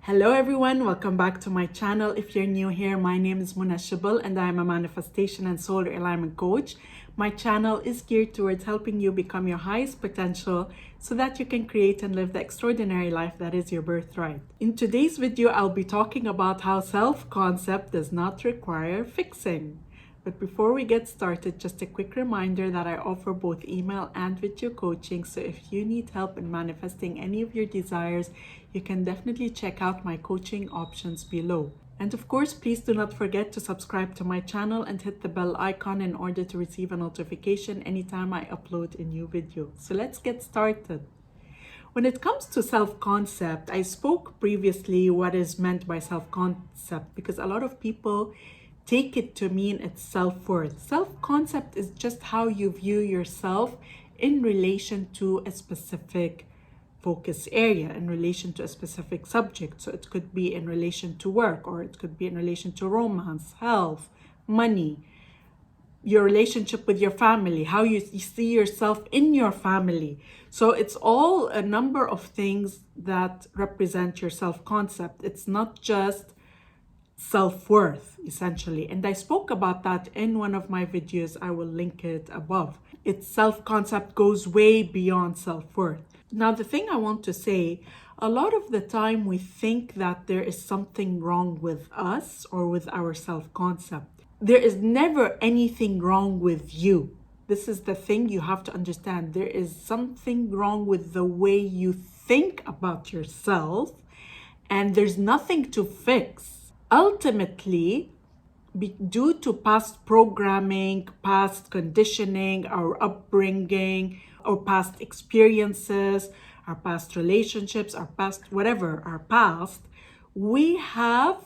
Hello everyone, welcome back to my channel. If you're new here, my name is Irresistible and I am a manifestation and soul realignment coach. My channel is geared towards helping you become your highest potential so that you can create and live the extraordinary life that is your birthright. In today's video, I'll be talking about how self-concept does not require fixing. But before we get started, just a quick reminder that I offer both email and video coaching. So if you need help in manifesting any of your desires, you can definitely check out my coaching options below. And of course, please do not forget to subscribe to my channel and hit the bell icon in order to receive a notification anytime I upload a new video. So let's get started. When it comes to self-concept, I spoke previously what is meant by self-concept because a lot of people take it to mean it's self-worth. Self-concept is just how you view yourself in relation to a specific focus area, in relation to a specific subject. So it could be in relation to work, or it could be in relation to romance, health, money, your relationship with your family, how you see yourself in your family. So it's all a number of things that represent your self-concept. It's not just self-worth, essentially. And I spoke about that in one of my videos. I will link it above. Its self-concept goes way beyond self-worth. Now, the thing I want to say, a lot of the time we think that there is something wrong with us or with our self-concept. There is never anything wrong with you. This is the thing you have to understand. There is something wrong with the way you think about yourself, and there's nothing to fix. Ultimately, due to past programming, past conditioning, our upbringing, our past experiences, our past relationships, our past past, we have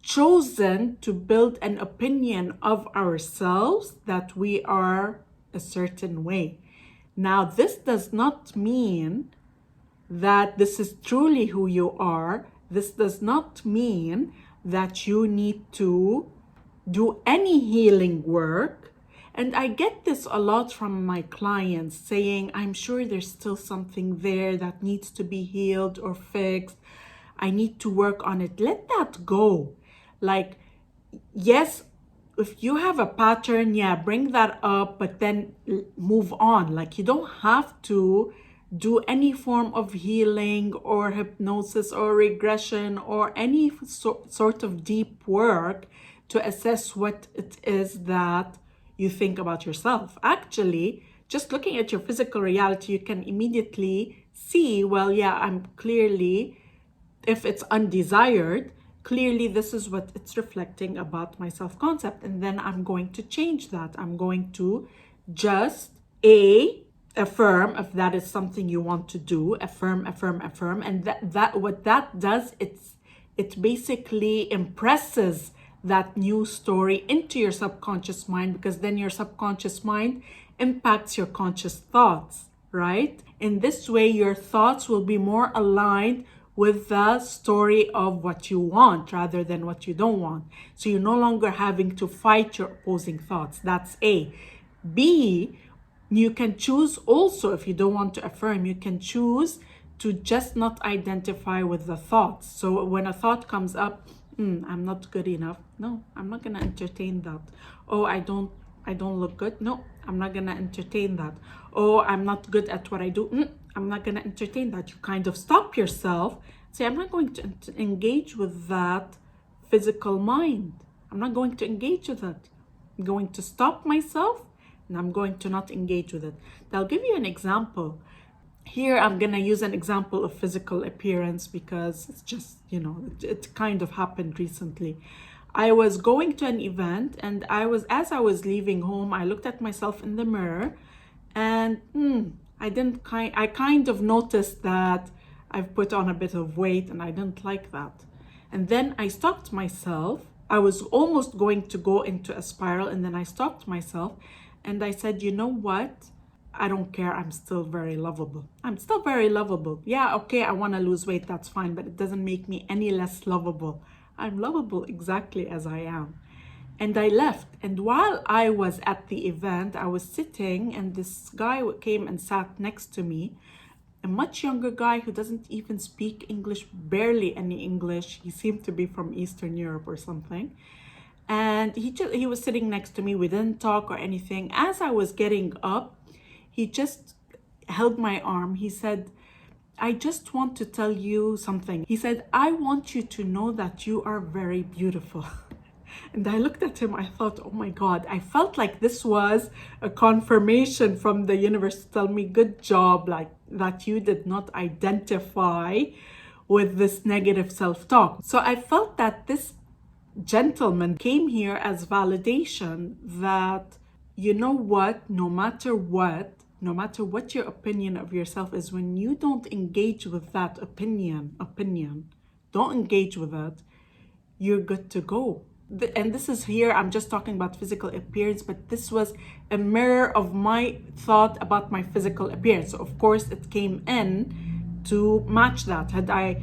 chosen to build an opinion of ourselves that we are a certain way. Now, this does not mean that this is truly who you are. This does not mean that you need to do any healing work. And I get this a lot from my clients saying, I'm sure there's still something there that needs to be healed or fixed. I need to work on it. Let that go. Like, yes, if you have a pattern, bring that up, but then move on. Like, you don't have to do any form of healing or hypnosis or regression or any sort of deep work to assess what it is that you think about yourself. Actually, just looking at your physical reality, you can immediately see, I'm clearly, if it's undesired, clearly this is what it's reflecting about my self-concept. And then I'm going to change that. I'm going to just affirm if that is something you want to do. Affirm. And that what that does, it basically impresses that new story into your subconscious mind, because then your subconscious mind impacts your conscious thoughts, right? In this way, your thoughts will be more aligned with the story of what you want rather than what you don't want. So you're no longer having to fight your opposing thoughts. That's A. B, you can choose also, if you don't want to affirm, you can choose to just not identify with the thoughts. So when a thought comes up, I'm not good enough. No, I'm not going to entertain that. Oh, I don't look good. No, I'm not going to entertain that. Oh, I'm not good at what I do. I'm not going to entertain that. You kind of stop yourself. Say, I'm not going to engage with that physical mind. I'm not going to engage with it. I'm going to stop myself and I'm going to not engage with it. I'll give you an example. Here, I'm going to use an example of physical appearance because it's just, it kind of happened recently. I was going to an event and as I was leaving home, I looked at myself in the mirror and I kind of noticed that I've put on a bit of weight and I didn't like that. And then I stopped myself. I was almost going to go into a spiral and then I stopped myself and I said, you know what? I don't care. I'm still very lovable. I'm still very lovable. Yeah, okay, I want to lose weight. That's fine, but it doesn't make me any less lovable. I'm lovable exactly as I am. And I left. And while I was at the event, I was sitting and this guy came and sat next to me. a much younger guy who doesn't even speak English, barely any English. He seemed to be from Eastern Europe or something. And he was sitting next to me. We didn't talk or anything. As I was getting up, he just held my arm. He said, I just want to tell you something. He said, I want you to know that you are very beautiful. And I looked at him, I thought, oh my God, I felt like this was a confirmation from the universe to tell me, good job, like that you did not identify with this negative self-talk. So I felt that this gentleman came here as validation that, you know what, no matter what your opinion of yourself is, when you don't engage with that opinion, don't engage with it, you're good to go. And this is here, I'm just talking about physical appearance, but this was a mirror of my thought about my physical appearance. So of course it came in to match that. Had I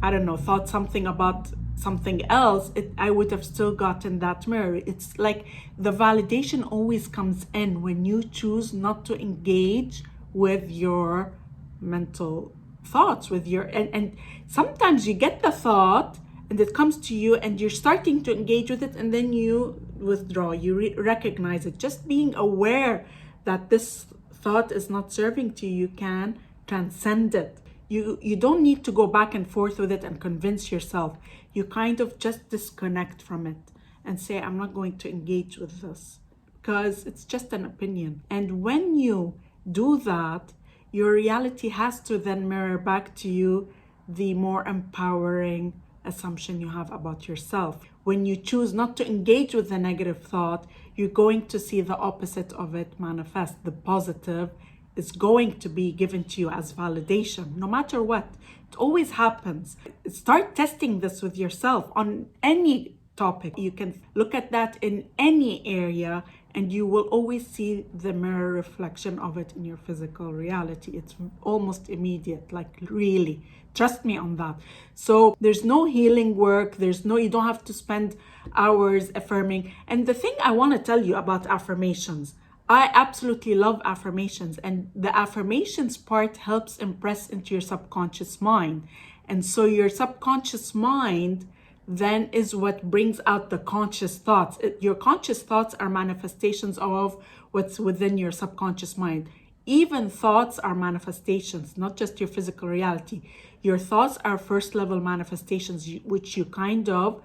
don't know, thought something about something else, I would have still gotten that mirror. It's like the validation always comes in when you choose not to engage with your mental thoughts, with your, and sometimes you get the thought and it comes to you and you're starting to engage with it, and then you withdraw, you recognize it. Just being aware that this thought is not serving to you, you can transcend it. You don't need to go back and forth with it and convince yourself. You kind of just disconnect from it and say, I'm not going to engage with this because it's just an opinion. And when you do that, your reality has to then mirror back to you the more empowering assumption you have about yourself. When you choose not to engage with the negative thought, you're going to see the opposite of it manifest. The positive is going to be given to you as validation, no matter what. It always happens. Start testing this with yourself on any topic. You can look at that in any area and you will always see the mirror reflection of it in your physical reality. It's almost immediate, like really. Trust me on that. So there's no healing work. You don't have to spend hours affirming. And the thing I want to tell you about affirmations, I absolutely love affirmations, and the affirmations part helps impress into your subconscious mind. And so your subconscious mind then is what brings out the conscious thoughts. Your conscious thoughts are manifestations of what's within your subconscious mind. Even thoughts are manifestations, not just your physical reality. Your thoughts are first level manifestations, which you kind of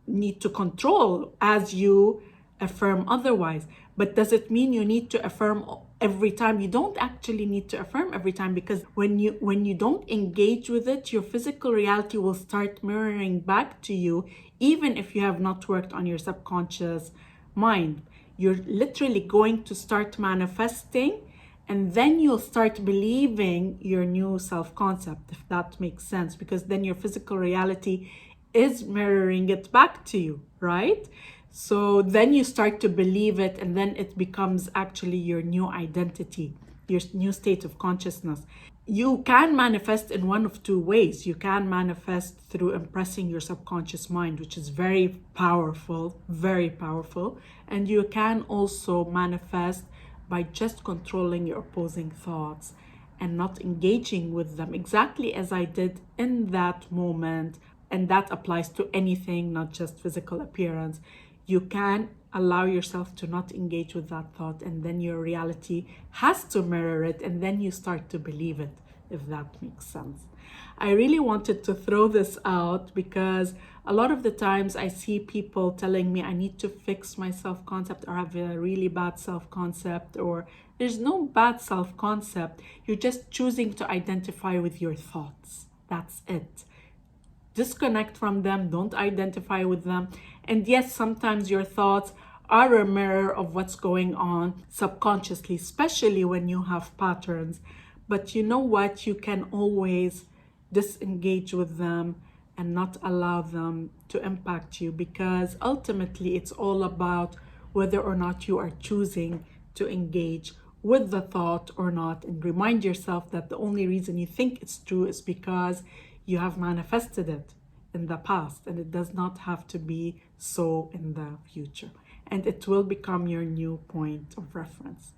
need to control as you affirm otherwise. But does it mean you need to affirm every time? You don't actually need to affirm every time, because when you don't engage with it, your physical reality will start mirroring back to you, even if you have not worked on your subconscious mind. You're literally going to start manifesting, and then you'll start believing your new self-concept, if that makes sense, because then your physical reality is mirroring it back to you, right? So then you start to believe it, and then it becomes actually your new identity, your new state of consciousness. You can manifest in one of two ways. You can manifest through impressing your subconscious mind, which is very powerful, very powerful. And you can also manifest by just controlling your opposing thoughts and not engaging with them, exactly as I did in that moment. And that applies to anything, not just physical appearance. You can allow yourself to not engage with that thought, and then your reality has to mirror it, and then you start to believe it, if that makes sense. I really wanted to throw this out because a lot of the times I see people telling me I need to fix my self-concept, or have a really bad self-concept, or there's no bad self-concept. You're just choosing to identify with your thoughts. That's it. Disconnect from them, don't identify with them. And yes, sometimes your thoughts are a mirror of what's going on subconsciously, especially when you have patterns. But you know what? You can always disengage with them and not allow them to impact you, because ultimately it's all about whether or not you are choosing to engage with the thought or not. And remind yourself that the only reason you think it's true is because you have manifested it in the past, and it does not have to be so in the future, and it will become your new point of reference.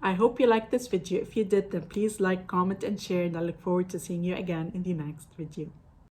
I hope you liked this video. If you did, then please like, comment, and share, and I look forward to seeing you again in the next video.